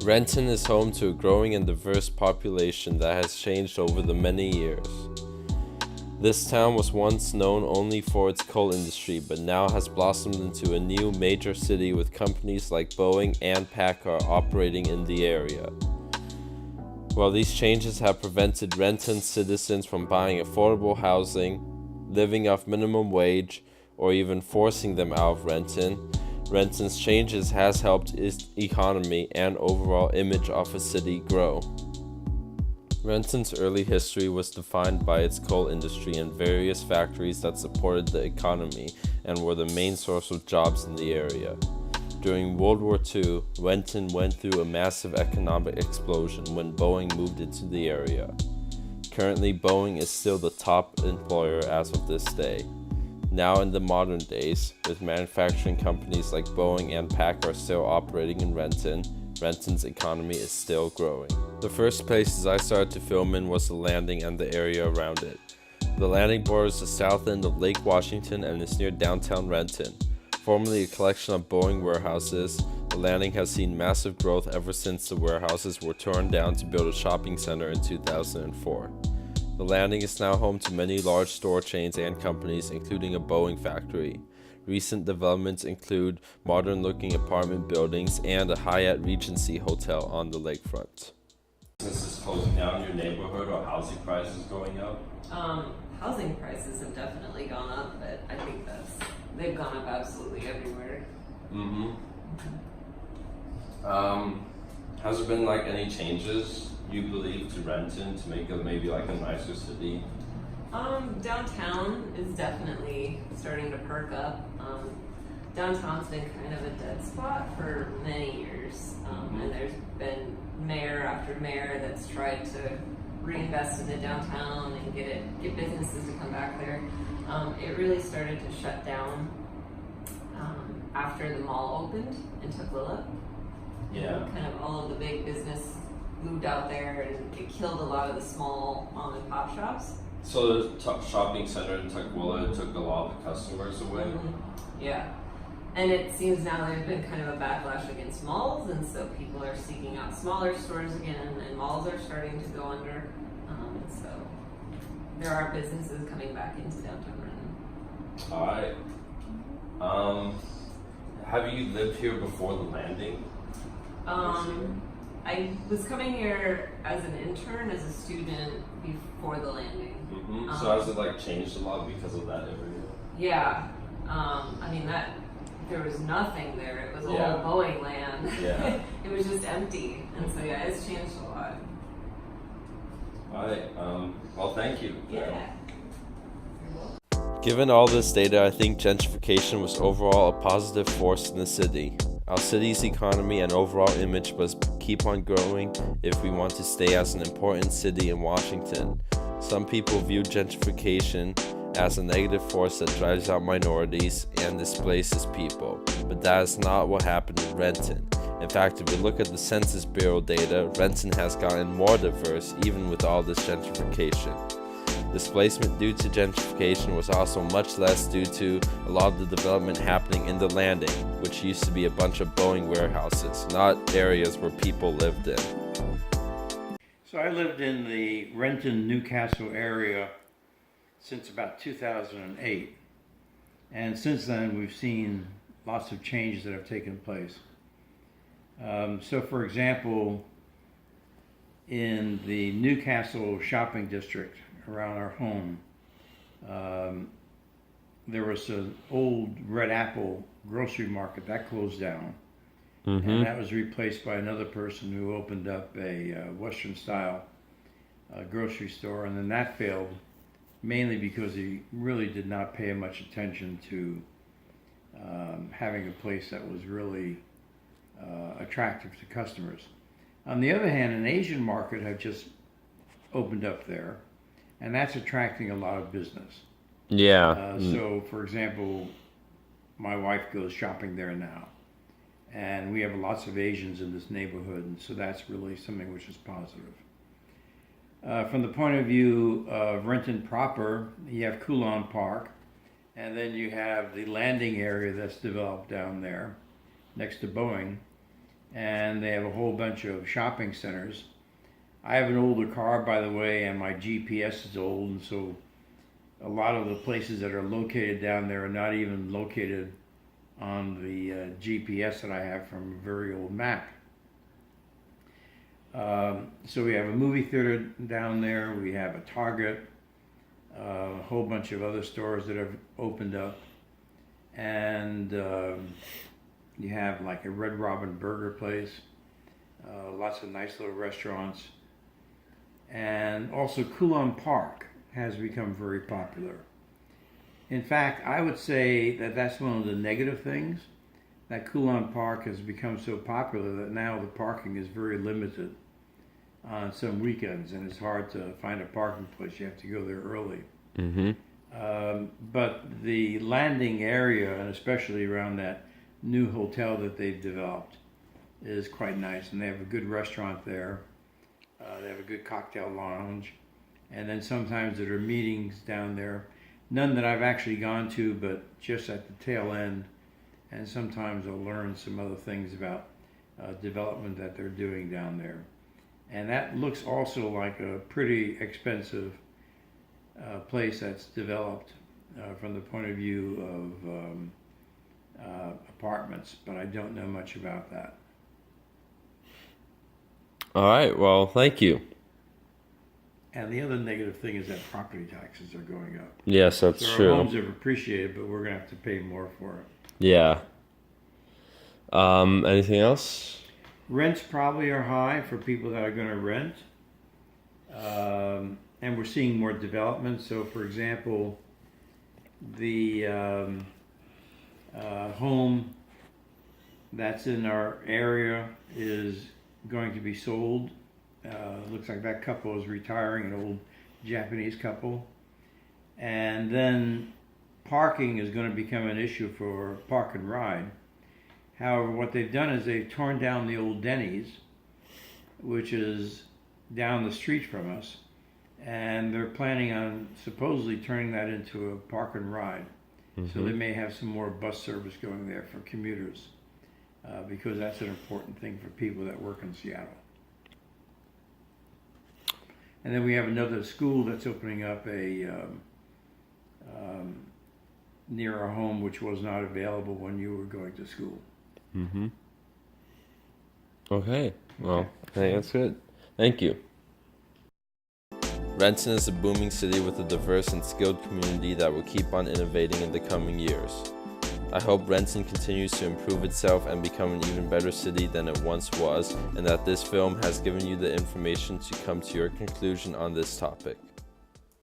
Renton is home to a growing and diverse population that has changed over the many years. This town was once known only for its coal industry, but now has blossomed into a new major city with companies like Boeing and PACCAR operating in the area. While these changes have prevented Renton citizens from buying affordable housing, living off minimum wage, or even forcing them out of Renton, Renton's changes has helped its economy and overall image of a city grow. Renton's early history was defined by its coal industry and various factories that supported the economy and were the main source of jobs in the area. During World War II, Renton went through a massive economic explosion when Boeing moved into the area. Currently, Boeing is still the top employer as of this day. Now in the modern days, with manufacturing companies like Boeing and PACCAR still operating in Renton, Renton's economy is still growing. The first places I started to film in was the landing and the area around it. The landing borders the south end of Lake Washington and is near downtown Renton. Formerly a collection of Boeing warehouses, the landing has seen massive growth ever since the warehouses were torn down to build a shopping center in 2004. The landing is now home to many large store chains and companies, including a Boeing factory. Recent developments include modern-looking apartment buildings and a Hyatt Regency hotel on the lakefront. Business is closing down in your neighborhood or housing prices going up? Housing prices have definitely gone up, but I think they've gone up absolutely everywhere. Has there been any changes you believe to Renton to make it maybe a nicer city? Downtown is definitely starting to perk up. Downtown's been kind of a dead spot for many years, and there's been mayor after mayor that's tried to reinvest in the downtown and get businesses to come back there. It really started to shut down after the mall opened in Tukwila. Yeah. Kind of all of the big business moved out there, and it killed a lot of the small mom and pop shops. So the shopping center in Tukwila took a lot of the customers away? Yeah. And it seems now there's been kind of a backlash against malls, and so people are seeking out smaller stores again, and malls are starting to go under. So there are businesses coming back into downtown Renton. Alright. Have you lived here before the landing? I was coming here as an intern, as a student before the landing. So has it changed a lot because of that area? Yeah. There was nothing there. It was all Boeing land. Yeah. It was just empty. And so it's changed a lot. Alright, well thank you. Yeah. Given all this data, I think gentrification was overall a positive force in the city. Our city's economy and overall image must keep on growing if we want to stay as an important city in Washington. Some people view gentrification as a negative force that drives out minorities and displaces people, but that is not what happened in Renton. In fact, if you look at the Census Bureau data, Renton has gotten more diverse even with all this gentrification. Displacement due to gentrification was also much less due to a lot of the development happening in the landing, which used to be a bunch of Boeing warehouses, not areas where people lived in. So I lived in the Renton, Newcastle area since about 2008. And since then, we've seen lots of changes that have taken place. So for example, in the Newcastle shopping district around our home, there was an old Red Apple grocery market that closed down. And that was replaced by another person who opened up a Western style grocery store, and then that failed mainly because he really did not pay much attention to having a place that was really attractive to customers. On the other hand, an Asian market had just opened up there, and that's attracting a lot of business. Yeah. So, for example, my wife goes shopping there now, and we have lots of Asians in this neighborhood, and so that's really something which is positive. From the point of view of Renton proper, you have Coulon Park, and then you have the landing area that's developed down there next to Boeing. and they have a whole bunch of shopping centers. I have an older car, by the way, and my GPS is old, and so a lot of the places that are located down there are not even located on the GPS that I have from a very old map. So we have a movie theater down there, we have a Target, a whole bunch of other stores that have opened up, and you have like a Red Robin burger place, lots of nice little restaurants, and also Coulon Park has become very popular. In fact, I would say that that's one of the negative things, that Coulon Park has become so popular that now the parking is very limited on some weekends, and it's hard to find a parking place. You have to go there early. But the landing area, and especially around that new hotel that they've developed, is quite nice, and they have a good restaurant there. They have a good cocktail lounge, and then sometimes there are meetings down there. None that I've actually gone to, but just at the tail end, and sometimes I'll learn some other things about development that they're doing down there. And that looks also like a pretty expensive place that's developed from the point of view of apartments, but I don't know much about that. All right, well, thank you. And the other negative thing is that property taxes are going up. Yes, that's So true. our homes have appreciated, but we're going to have to pay more for it. Yeah. Anything else? Rents probably are high for people that are going to rent. And we're seeing more development. So, for example, the home that's in our area is going to be sold. Looks like that couple is retiring, an old Japanese couple. And then parking is going to become an issue for Park and Ride. However, what they've done is they've torn down the old Denny's, which is down the street from us, and they're planning on supposedly turning that into a Park and Ride. So they may have some more bus service going there for commuters, because that's an important thing for people that work in Seattle. And then we have another school that's opening up near our home, which was not available when you were going to school. Okay, well, I think that's good. Thank you. Renton is a booming city with a diverse and skilled community that will keep on innovating in the coming years. I hope Renton continues to improve itself and become an even better city than it once was, and that this film has given you the information to come to your conclusion on this topic.